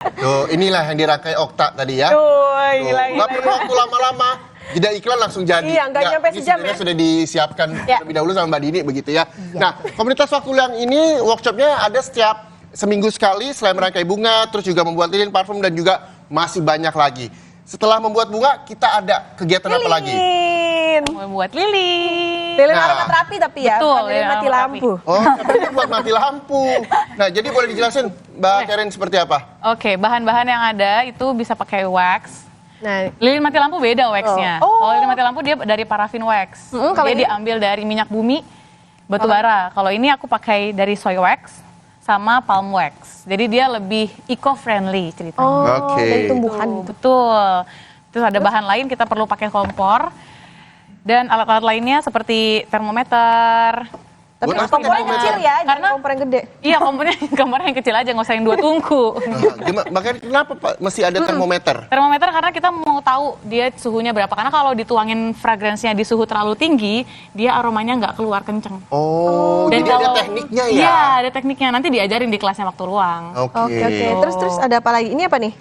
Tuh, inilah yang dirangkai Okta tadi ya. Nggak perlu waktu lama-lama. Jeda iklan langsung jadi. Iya, nggak nyampe ini sejam sebenarnya ya. sudah disiapkan terlebih dahulu sama Mbak Dini begitu ya. Nah, komunitas Waktu Luang ini workshopnya ada setiap seminggu sekali selain merangkai bunga, terus juga membuat lilin, parfum dan juga masih banyak lagi. Setelah membuat bunga, kita ada kegiatan apa lagi? Membuat lilin. Lilin Nah. aromaterapi tapi ya, Betul, bukan lilin lilin mati aromaterapi. lampu. Oh, katanya buat mati lampu. Nah, jadi boleh dijelasin Mbak Karen seperti apa? Oke, bahan-bahan yang ada itu bisa pakai wax. Nah, Lilin mati lampu beda waxnya. Oh. Kalau lilin mati lampu dia dari parafin wax. kalau Dia ini? diambil dari minyak bumi, batu bara. Kalau ini aku pakai dari soy wax sama palm wax. Jadi dia lebih eco-friendly ceritanya. Oke. dari tumbuhan. Betul. Terus ada bahan lain kita perlu pakai kompor. Dan alat-alat lainnya seperti termometer. Tapi Buat apa kompornya termometer? kecil ya, jangan Karena- kompor yang gede. Iya, kompornya yang kecil aja, nggak usah yang 2 tungku. Makanya kenapa Pak mesti ada termometer? Termometer karena kita mau tahu dia suhunya berapa. Karena kalau dituangin fragrance-nya di suhu terlalu tinggi, dia aromanya nggak keluar kenceng. Oh, Dan jadi ada kalau- tekniknya ya? Iya, ada tekniknya. Nanti diajarin di kelasnya waktu luang. Oke. Oke. Terus ada apa lagi? Ini apa nih?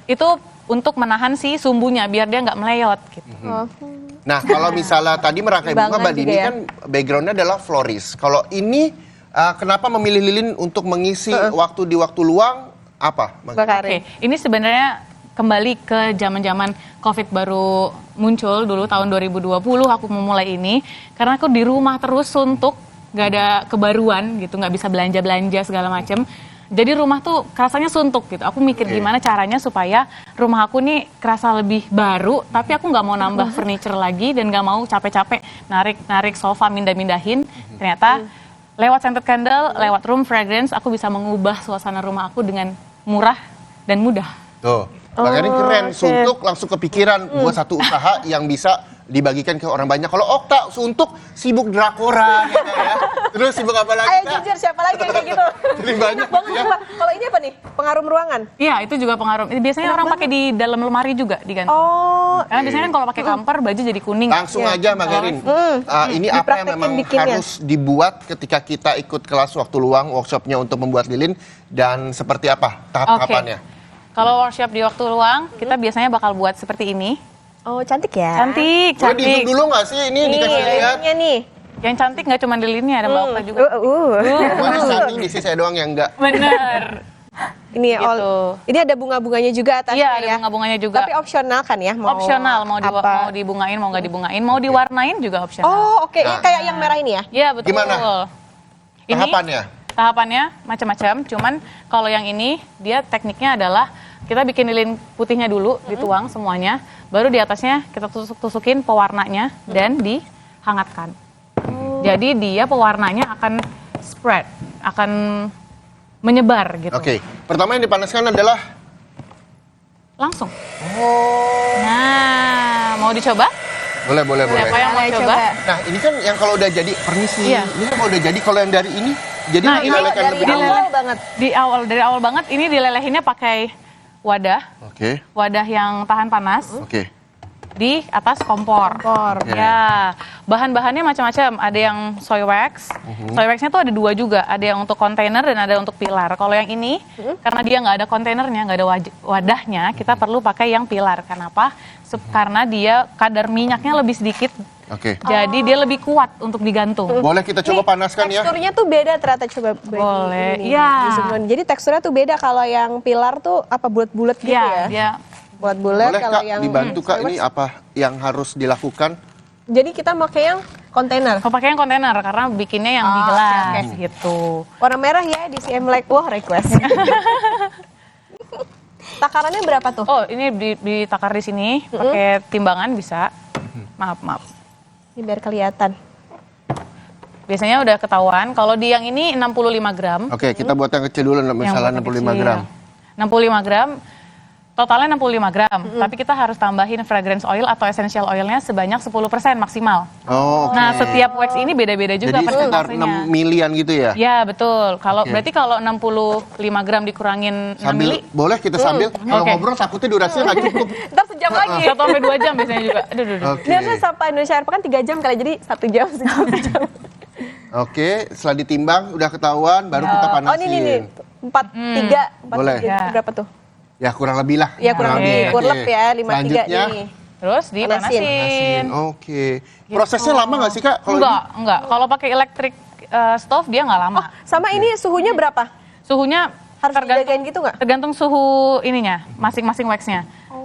Itu untuk menahan si sumbunya biar dia nggak meleyot gitu. Oh. Nah, kalau misalnya tadi merangkai bunga, Timbangan Mbak Dini juga ya? kan backgroundnya adalah florist. Kalau ini kenapa memilih lilin untuk mengisi waktu di waktu luang? Apa? Mbak Karin. Oke, ini sebenarnya kembali ke zaman-zaman COVID baru muncul dulu tahun 2020 aku memulai ini karena aku di rumah terus suntuk, nggak ada kebaruan gitu, nggak bisa belanja-belanja segala macem. Jadi rumah tuh rasanya suntuk gitu. Aku mikir gimana caranya supaya rumah aku nih kerasa lebih baru, tapi aku nggak mau nambah furniture lagi dan nggak mau capek-capek narik sofa mindah-mindahin. Ternyata lewat scented candle, lewat room fragrance, aku bisa mengubah suasana rumah aku dengan murah dan mudah. Tuh, Mbak Karin keren. Suntuk langsung kepikiran buat satu usaha yang bisa dibagikan ke orang banyak. Kalau Okta suntuk sibuk drakoran ya, kan, ya. Terus sibuk apa lagi? Ayo Kak? jujur siapa lagi yang kayak gitu? Jadi banyak Enak banget ya. sumpah. Kalau ini apa nih? Pengarum ruangan. Iya, itu juga pengaruh. Biasanya orang pakai di dalam lemari juga digantung. Oh, Karena biasanya kan kalau pakai kamper baju jadi kuning. Langsung aja Mbak Karin. Ini apa yang Dipraktekin memang bikinnya. harus dibuat ketika kita ikut kelas waktu luang workshopnya untuk membuat lilin dan seperti apa tahap-tahapannya? Kalau workshop di waktu luang, kita biasanya bakal buat seperti ini. oh cantik ya. Cantik, Boleh di cantik. dulu nggak sih ini dikasih lihat? Lilinnya nih. Yang cantik nggak cuma lilinnya, ada Mbak Okta juga. Mana samping di sisi saya doang yang enggak. Bener. Ini Gitu. ini ada bunga-bunganya juga atasnya Iya, ada ya. bunga-bunganya juga. Tapi opsional kan ya? Opsional, mau apa? dibungain, mau nggak dibungain, mau diwarnain juga opsional. Oh, oke. Ini Nah. kayak yang merah ini ya? Iya, betul. Gimana? Ini Tahapannya? tahapannya macam-macam, cuman kalau yang ini dia tekniknya adalah kita bikin lilin putihnya dulu, dituang semuanya, baru di atasnya kita tusuk-tusukin pewarnanya dan dihangatkan. Jadi dia pewarnanya akan spread, akan menyebar gitu. Oke, pertama yang dipanaskan adalah Langsung. Nah, mau dicoba? boleh. Siapa yang mau Ayo coba? Nah, ini kan yang kalau udah jadi permisi. Iya. Ini kan kalau udah jadi kalau yang dari ini jadi Nah, ini dilelehkan dari lebih dulu. awal banget. Dari awal banget ini dilelehinnya pakai wadah yang tahan panas Oke. di atas kompor. Kompor. Ya, bahan-bahannya macam-macam. Ada yang soy wax. Soy waxnya tuh ada 2 juga. Ada yang untuk kontainer dan ada untuk pilar. Kalau yang ini, karena dia nggak ada kontainernya, nggak ada wadahnya, kita perlu pakai yang pilar. Kenapa? Karena dia kadar minyaknya lebih sedikit. Oke. Jadi dia lebih kuat untuk digantung. Boleh kita coba panaskan ya. Teksturnya tuh beda ternyata coba bagi Boleh, ini, iya. di semua. Jadi teksturnya tuh beda kalau yang pilar tuh apa bulat-bulat gitu Iya, ya. dia Bulat-bulat Boleh kalau Kak yang dibantu Kak soy ini wax. apa yang harus dilakukan? Jadi kita pakai yang kontainer. kalau pakai yang kontainer karena bikinnya yang di Oh, gelas oke. gitu. Warna merah ya di CM like wah request. Takarannya berapa tuh? Oh, ini ditakar di sini pakai timbangan bisa. Maaf. Ini biar kelihatan. Biasanya udah ketahuan. Kalau di yang ini 65 gram. Oke, kita buat yang kecil dulu misalnya Yang 65 kecil. gram. 65 gram. Totalnya 65 gram. Tapi kita harus tambahin fragrance oil atau essential oilnya sebanyak 10% maksimal. Oh, oke. Nah, setiap wax ini beda-beda juga Jadi sekitar persentasenya. 6 milian gitu ya? Ya, betul. Kalau Oke. berarti kalau 65 gram dikurangin 6 mili, Sambil, boleh kita sambil. Kalau Oke. ngobrol takutnya durasinya nggak cukup. Ntar sejam lagi. 1 sampai 2 jam biasanya juga. Aduh. Oke. Ini harusnya sampai Indonesia Air Pekan 3 jam kali, jadi 1 jam, 1 jam. Oke, setelah ditimbang udah ketahuan baru kita panasin. Oh ini nih, 43, Boleh. itu berapa tuh? Ya kurang lebih lah. Ya kurang lebih, Oke. kurlep ya, 53 Selanjutnya, nih. Terus dipanasin. Oke. Prosesnya lama nggak sih Kak? Kalau Enggak. Kalau pakai electric stove dia nggak lama. Sama ini suhunya berapa? Suhunya Harus dijagain gitu nggak? tergantung suhu ininya, masing-masing waxnya.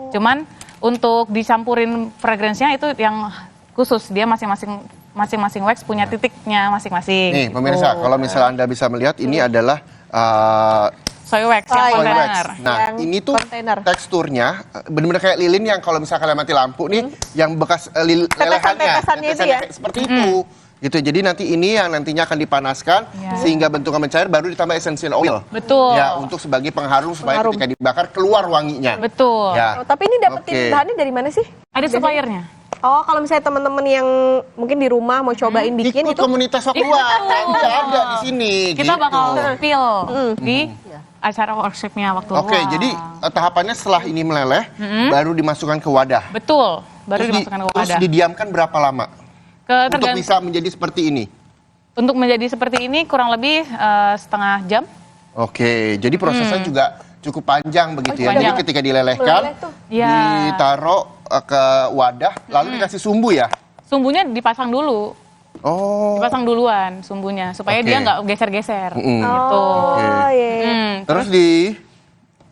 Cuman untuk dicampurin fragrance-nya itu yang khusus, dia masing-masing wax punya titiknya masing-masing. Nih pemirsa, kalau misalnya Anda bisa melihat ini adalah Soy wax yang Soy soy wax. kontainer. Nah, Yang ini tuh kontainer. teksturnya benar-benar kayak lilin yang kalau misalnya kalian mati lampu nih, yang bekas lelehannya, Tetesan-tetesannya itu ya? kayak seperti itu. Gitu. Jadi nanti ini yang nantinya akan dipanaskan Ya. sehingga bentuknya mencair, baru ditambah essential oil. Betul. Ya, untuk sebagai pengharum supaya Pengharum. ketika dibakar keluar wanginya. Betul. Ya. Oh, tapi ini dapetin Oke. bahannya dari mana sih? Ada suppliernya. Oh, kalau misalnya teman-teman yang mungkin di rumah mau cobain bikin Ikut itu komunitas waktu luang, nanti ada di sini. Kita gitu. bakal spill di acara workshopnya waktu Oke, luang. jadi tahapannya setelah ini meleleh, baru dimasukkan ke wadah. Betul, baru Terus dimasukkan ke terus wadah. didiamkan berapa lama untuk Tergantung- bisa menjadi seperti ini? Untuk menjadi seperti ini kurang lebih setengah jam. Oke, jadi prosesnya juga cukup panjang begitu ya. panjang. Jadi ketika dilelehkan, Meleleh tuh. Ya. ditaruh ke wadah, lalu dikasih sumbu ya. Sumbunya dipasang dulu, Oh. dipasang duluan sumbunya supaya Oke. dia nggak geser-geser. Mm-mm. Gitu. Oke. Oh, iya. Terus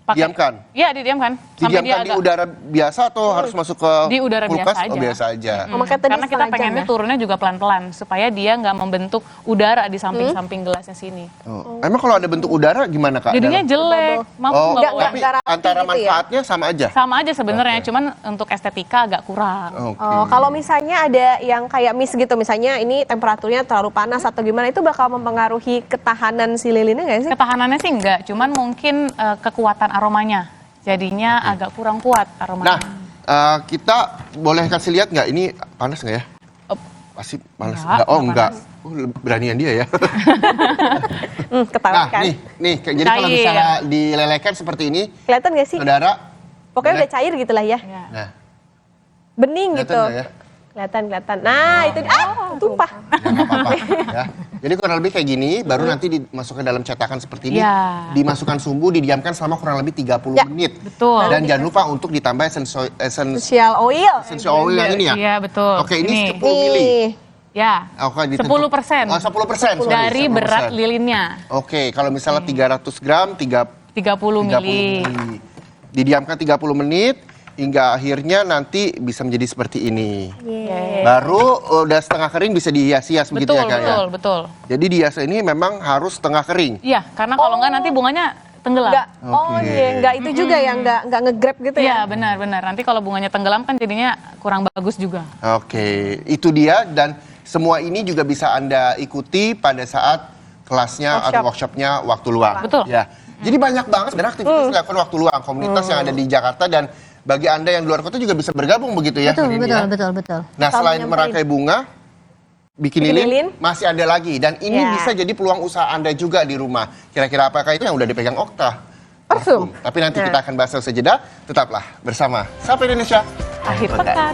Pakai- didiamkan. Iya, didiamkan. Sampai dia Didiamkan di agak udara biasa atau harus masuk ke Di udara kulkas? biasa Oh, aja. biasa aja. Oh, makanya tadi Karena kita setengah jam pengennya ya? turunnya juga pelan-pelan supaya dia nggak membentuk udara di samping-samping gelasnya sini. Oh. Emang kalau ada bentuk udara gimana Kak? Jadinya Dalam- jelek, mampu Oh, nggak bawa. tapi nggak rapi antara gitu ya? manfaatnya sama aja? Sama aja sebenarnya, cuman untuk estetika agak kurang. Oke. Oh, kalau misalnya ada yang kayak miss gitu, misalnya ini temperaturnya terlalu panas atau gimana, itu bakal mempengaruhi ketahanan si lilinnya nggak sih? Ketahanannya sih enggak, cuman mungkin kekuatan aromanya. Jadinya agak kurang kuat Nah, aromanya. kita boleh kasih lihat nggak ini panas nggak ya? Pasti panas. Enggak, Oh, enggak enggak. Beranian dia ya. Ketahuan Nah, kan? nih, jadi kalau Cair. misalnya dilelehkan seperti ini, Kelihatan nggak sih? saudara, Pokoknya boleh. udah cair gitu lah ya. Ya. Nah, Bening kelihatan gitu. nggak ya? Kelihatan. Nah, itu tumpah. Ya, nggak apa-apa. Ya. Jadi kurang lebih kayak gini, baru nanti dimasukkan dalam cetakan seperti ini, Ya. dimasukkan sumbu, didiamkan selama kurang lebih 30 Ya. menit. Betul. Dan jangan lupa untuk ditambah essential Social oil. oil yang ini ya. Iya, betul. Oke, ini 10 mili. Nih. Ya. Oke, 10%. Oh, 10%. sorry, Dari 10%. berat lilinnya. Oke, kalau misalnya 300 gram, 30 mili. Didiamkan 30 menit hingga akhirnya nanti bisa menjadi seperti ini. Yeah. Baru udah setengah kering bisa dihias-hias begitu Betul, ya Kak ya? betul. Jadi dihias ini memang harus setengah kering. Iya, karena kalau nggak nanti bunganya tenggelam. Nggak, oh Oke. iya, nggak itu juga ya, nggak nge-grab gitu Iya, ya. benar. Nanti kalau bunganya tenggelam kan jadinya kurang bagus juga. Oke, itu dia dan semua ini juga bisa Anda ikuti pada saat kelasnya atau workshopnya waktu luang. Betul. Ya. Jadi banyak banget sebenarnya aktivitas yang dilakukan waktu luang, komunitas yang ada di Jakarta dan bagi Anda yang di luar kota juga bisa bergabung begitu ya. Betul, Rini, betul, ya? betul. Nah, Atau selain nyamperin. merangkai bunga, bikin Bikin lilin lilin. masih ada lagi dan ini Ya. bisa jadi peluang usaha Anda juga di rumah. Kira-kira apakah itu yang udah dipegang Okta? Parfum. Tapi nanti Nah. kita akan bahas sejenak. Tetaplah bersama Sapa Indonesia. Akhir pekan.